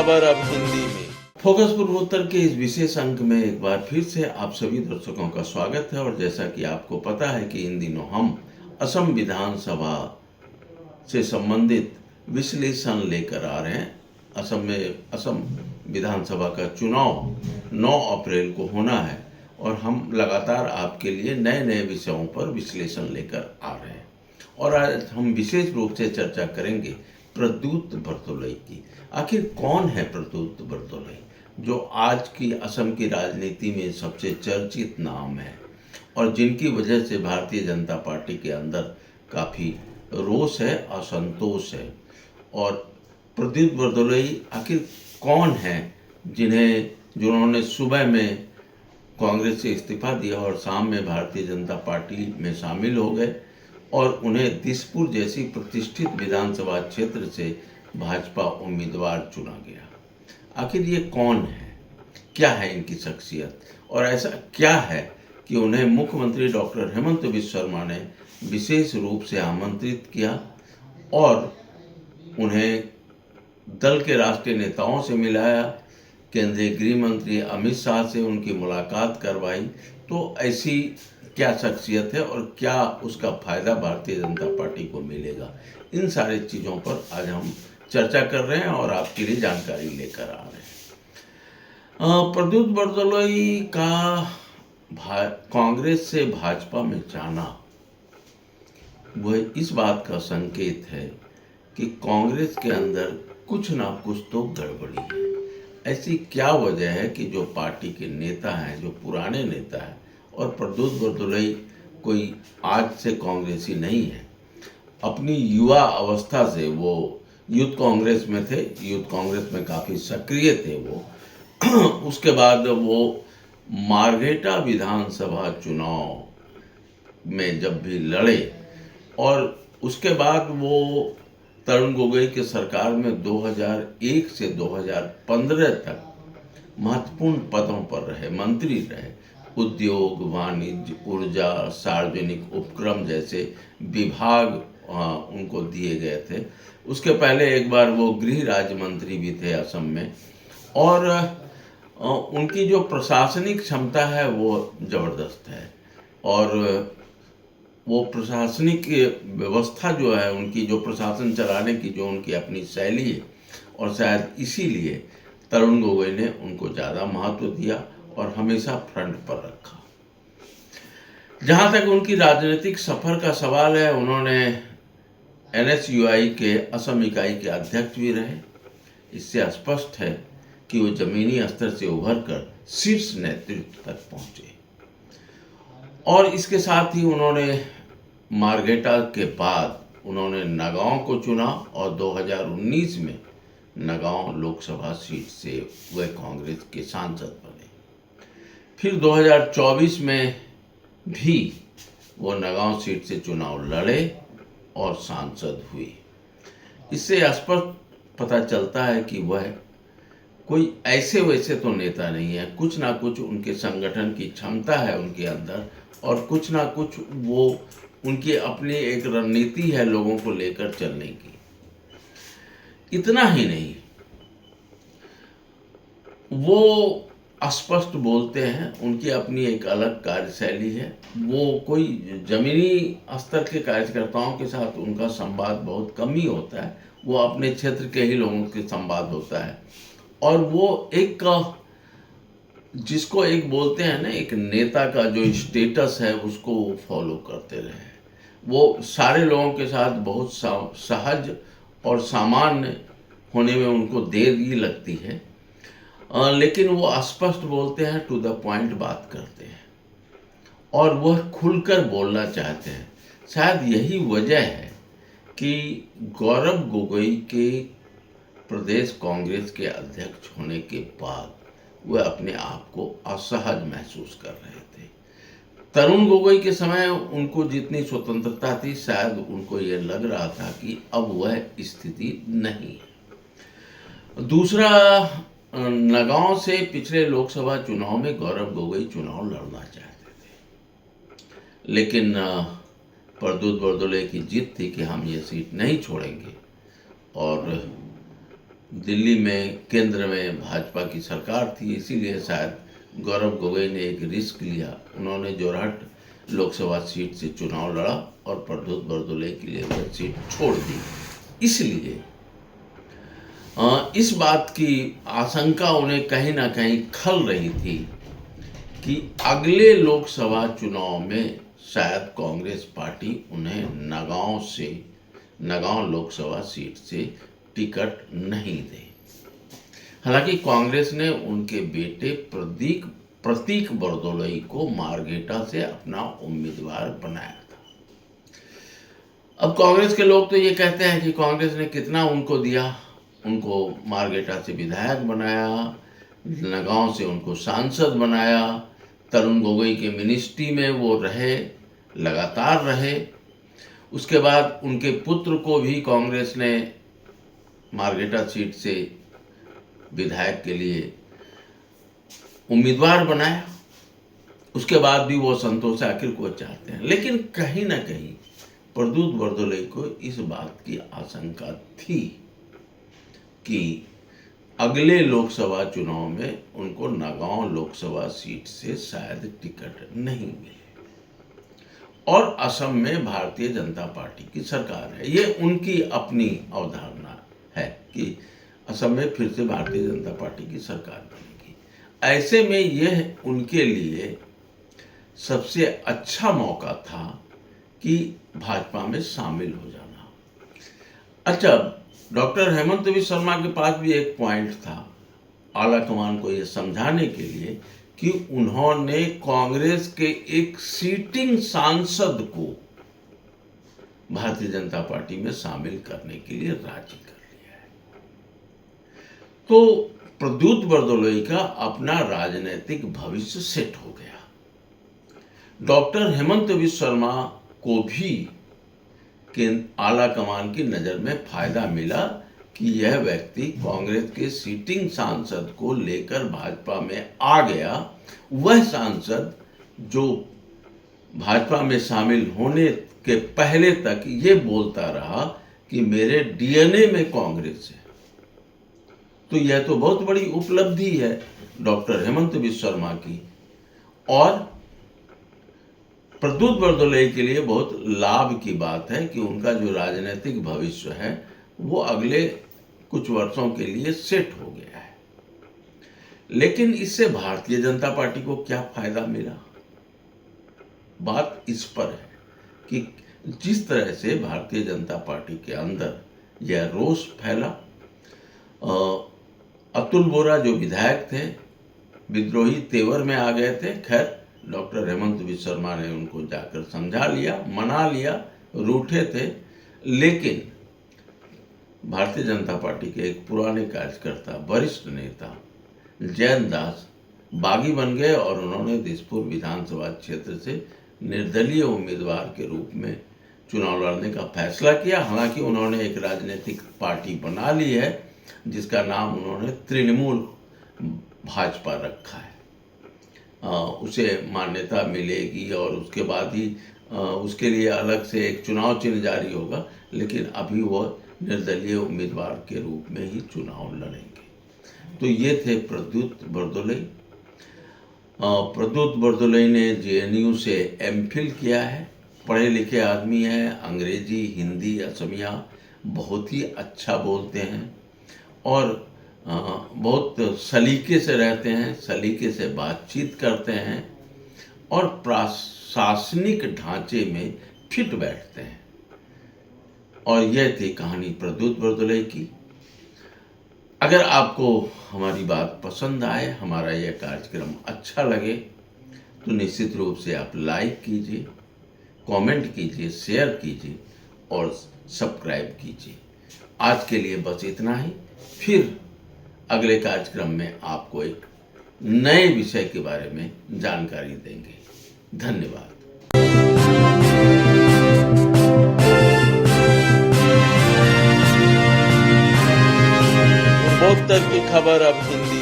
खबर अब हिंदी में। फोकस पूर्वोत्तर के इस विशेष अंक में एक बार फिर से आप सभी दर्शकों का स्वागत है। और जैसा कि आपको पता है कि इन दिनों हम असम विधानसभा से संबंधित विश्लेषण लेकर आ रहे हैं। असम विधानसभा का चुनाव 9 अप्रैल को होना है और हम लगातार आपके लिए नए नए विषयों पर विश्लेषण लेकर आ रहे हैं। और आज हम विशेष रूप से चर्चा करेंगे प्रद्युत बरदोलई की। आखिर कौन है प्रद्युत बरदोलई, जो आज की असम की राजनीति में सबसे चर्चित नाम है और जिनकी वजह से भारतीय जनता पार्टी के अंदर काफ़ी रोष है, असंतोष है। और प्रद्युत बरदोलई आखिर कौन है जिन्होंने सुबह में कांग्रेस से इस्तीफा दिया और शाम में भारतीय जनता पार्टी में शामिल हो गए और उन्हें दिसपुर जैसी प्रतिष्ठित विधानसभा क्षेत्र से भाजपा उम्मीदवार चुना गया। आखिर ये कौन है, क्या है इनकी शख्सियत और ऐसा क्या है कि उन्हें मुख्यमंत्री डॉक्टर हेमंत बिस्वा शर्मा ने विशेष रूप से आमंत्रित किया और उन्हें दल के राष्ट्रीय नेताओं से मिलाया, केंद्रीय गृह मंत्री अमित शाह से उनकी मुलाकात करवाई। तो ऐसी क्या शख्सियत है और क्या उसका फायदा भारतीय जनता पार्टी को मिलेगा, इन सारी चीज़ों पर आज हम चर्चा कर रहे हैं और आपके लिए जानकारी लेकर आ रहे हैं। प्रद्युत बरदोलई का कांग्रेस से भाजपा में जाना वह इस बात का संकेत है कि कांग्रेस के अंदर कुछ ना कुछ तो गड़बड़ी है। ऐसी क्या वजह है कि जो पार्टी के नेता हैं, जो पुराने नेता हैं, और प्रद्युत बरदोलई कोई आज से कांग्रेसी नहीं है। अपनी युवा अवस्था से वो यूथ कांग्रेस में थे, यूथ कांग्रेस में काफ़ी सक्रिय थे वो। उसके बाद वो मारघेटा विधानसभा चुनाव में जब भी लड़े और उसके बाद वो तरुण गोगोई के सरकार में 2001 से 2015 तक महत्वपूर्ण पदों पर रहे, मंत्री रहे। उद्योग, वाणिज्य, ऊर्जा, सार्वजनिक उपक्रम जैसे विभाग उनको दिए गए थे। उसके पहले एक बार वो गृह राज्य मंत्री भी थे असम में। और उनकी जो प्रशासनिक क्षमता है वो ज़बरदस्त है और वो प्रशासनिक व्यवस्था जो है, उनकी जो प्रशासन चलाने की जो उनकी अपनी शैली है, और शायद इसीलिए तरुण गोगोई ने उनको ज़्यादा महत्व दिया और हमेशा फ्रंट पर रखा। जहाँ तक उनकी राजनीतिक सफर का सवाल है, उन्होंने NSUI के असम इकाई के अध्यक्ष भी रहे। इससे स्पष्ट है कि वो जमीनी स्तर से उभर कर शीर्ष नेतृत्व तक पहुँचे। और इसके साथ ही उन्होंने मारघेटा के बाद उन्होंने नगांव को चुना और 2019 में नगांव लोकसभा सीट से वे कांग्रेस के सांसद बने। फिर 2024 में भी वो नगांव सीट से चुनाव लड़े और सांसद हुए। इससे स्पष्ट पता चलता है कि वह कोई ऐसे वैसे तो नेता नहीं है। कुछ ना कुछ उनके संगठन की क्षमता है उनके अंदर और कुछ ना कुछ वो उनकी अपनी एक रणनीति है लोगों को लेकर चलने की। इतना ही नहीं, वो स्पष्ट बोलते हैं, उनकी अपनी एक अलग कार्यशैली है। वो कोई जमीनी स्तर के कार्यकर्ताओं के साथ उनका संवाद बहुत कम ही होता है। वो अपने क्षेत्र के ही लोगों के संवाद होता है और वो एक जिसको एक बोलते हैं ना, एक नेता का जो स्टेटस है उसको वो फॉलो करते रहे। वो सारे लोगों के साथ बहुत सहज और सामान्य होने में उनको देर ही लगती है, लेकिन वो स्पष्ट बोलते हैं, टू द पॉइंट बात करते हैं और वह खुलकर बोलना चाहते हैं। शायद यही वजह है कि गौरव गोगोई के प्रदेश कांग्रेस के अध्यक्ष होने के बाद वह अपने आप को असहज महसूस कर रहे थे। तरुण गोगोई के समय उनको जितनी स्वतंत्रता थी, शायद उनको ये लग रहा था कि अब वह स्थिति नहीं है। दूसरा, नगांव से पिछले लोकसभा चुनाव में गौरव गोगोई चुनाव लड़ना चाहते थे, लेकिन प्रद्युत बरदोलई की जिद थी कि हम ये सीट नहीं छोड़ेंगे और दिल्ली में केंद्र में भाजपा की सरकार थी, इसीलिए शायद गौरव गोगोई ने एक रिस्क लिया। उन्होंने जोरहट लोकसभा सीट से चुनाव लड़ा और प्रद्युत बरदोलई के लिए वह सीट छोड़ दी। इसलिए इस बात की आशंका उन्हें कहीं ना कहीं खल रही थी कि अगले लोकसभा चुनाव में शायद कांग्रेस पार्टी उन्हें नगांव लोकसभा सीट से टिकट नहीं दे। हालांकि कांग्रेस ने उनके बेटे प्रतीक बरदोलई को मारघेटा से अपना उम्मीदवार बनाया था। अब कांग्रेस के लोग तो ये कहते हैं कि कांग्रेस ने कितना उनको दिया, उनको मारघेटा से विधायक बनाया, नगांव से उनको सांसद बनाया, तरुण गोगोई के मिनिस्ट्री में वो रहे, लगातार रहे। उसके बाद उनके पुत्र को भी कांग्रेस ने मारघेटा सीट से विधायक के लिए उम्मीदवार बनाया। उसके बाद भी वो संतोष आखिर को चाहते हैं, लेकिन कहीं ना कहीं प्रद्युत बरदोलई को इस बात की आशंका थी कि अगले लोकसभा चुनाव में उनको नगांव लोकसभा सीट से शायद टिकट नहीं मिले। और असम में भारतीय जनता पार्टी की सरकार है, ये उनकी अपनी अवधारणा है कि असम में फिर से भारतीय जनता पार्टी की सरकार बनेगी। ऐसे में यह उनके लिए सबसे अच्छा मौका था कि भाजपा में शामिल हो जाना। अच्छा, डॉक्टर हेमंत बिस्वा शर्मा के पास भी एक पॉइंट था आला कमान को यह समझाने के लिए कि उन्होंने कांग्रेस के एक सीटिंग सांसद को भारतीय जनता पार्टी में शामिल करने के लिए राजी कर लिया है। तो प्रद्युत बरदोलई का अपना राजनीतिक भविष्य सेट हो गया। डॉक्टर हेमंत बिस्वा शर्मा को भी आला कमान की नजर में फायदा मिला कि यह व्यक्ति कांग्रेस के सीटिंग सांसद को लेकर भाजपा में आ गया। वह सांसद जो भाजपा में शामिल होने के पहले तक ये बोलता रहा कि मेरे डीएनए में कांग्रेस है। तो यह तो बहुत बड़ी उपलब्धि है डॉक्टर हेमंत बिस्वा शर्मा की, और प्रद्युत बरदोलई के लिए बहुत लाभ की बात है कि उनका जो राजनीतिक भविष्य है वो अगले कुछ वर्षों के लिए सेट हो गया है। लेकिन इससे भारतीय जनता पार्टी को क्या फायदा मिला? बात इस पर है कि जिस तरह से भारतीय जनता पार्टी के अंदर यह रोष फैला, अतुल बोरा जो विधायक थे विद्रोही तेवर में आ गए थे। खैर, डॉक्टर हेमंत बिस्वा शर्मा ने उनको जाकर समझा लिया, मना लिया, रूठे थे। लेकिन भारतीय जनता पार्टी के एक पुराने कार्यकर्ता, वरिष्ठ नेता जैन दास बागी बन गए और उन्होंने दिसपुर विधानसभा क्षेत्र से निर्दलीय उम्मीदवार के रूप में चुनाव लड़ने का फैसला किया। हालांकि उन्होंने एक राजनीतिक पार्टी बना ली है जिसका नाम उन्होंने तृणमूल भाजपा रखा है। उसे मान्यता मिलेगी और उसके बाद ही उसके लिए अलग से एक चुनाव चिन्ह जारी होगा, लेकिन अभी वह निर्दलीय उम्मीदवार के रूप में ही चुनाव लड़ेंगे। तो ये थे प्रद्युत बरदोलई। प्रद्युत बरदोलई ने जेएनयू से एमफिल किया है, पढ़े लिखे आदमी हैं, अंग्रेजी, हिंदी, असमिया बहुत ही अच्छा बोलते हैं और बहुत सलीके से रहते हैं, सलीके से बातचीत करते हैं और प्रशासनिक ढांचे में फिट बैठते हैं। और यह थी कहानी प्रद्युत बरदोलई की। अगर आपको हमारी बात पसंद आए, हमारा यह कार्यक्रम अच्छा लगे, तो निश्चित रूप से आप लाइक कीजिए, कमेंट कीजिए, शेयर कीजिए और सब्सक्राइब कीजिए। आज के लिए बस इतना ही। फिर अगले कार्यक्रम में आपको एक नए विषय के बारे में जानकारी देंगे। धन्यवाद। पूर्वोत्तर की खबर अब हिंदी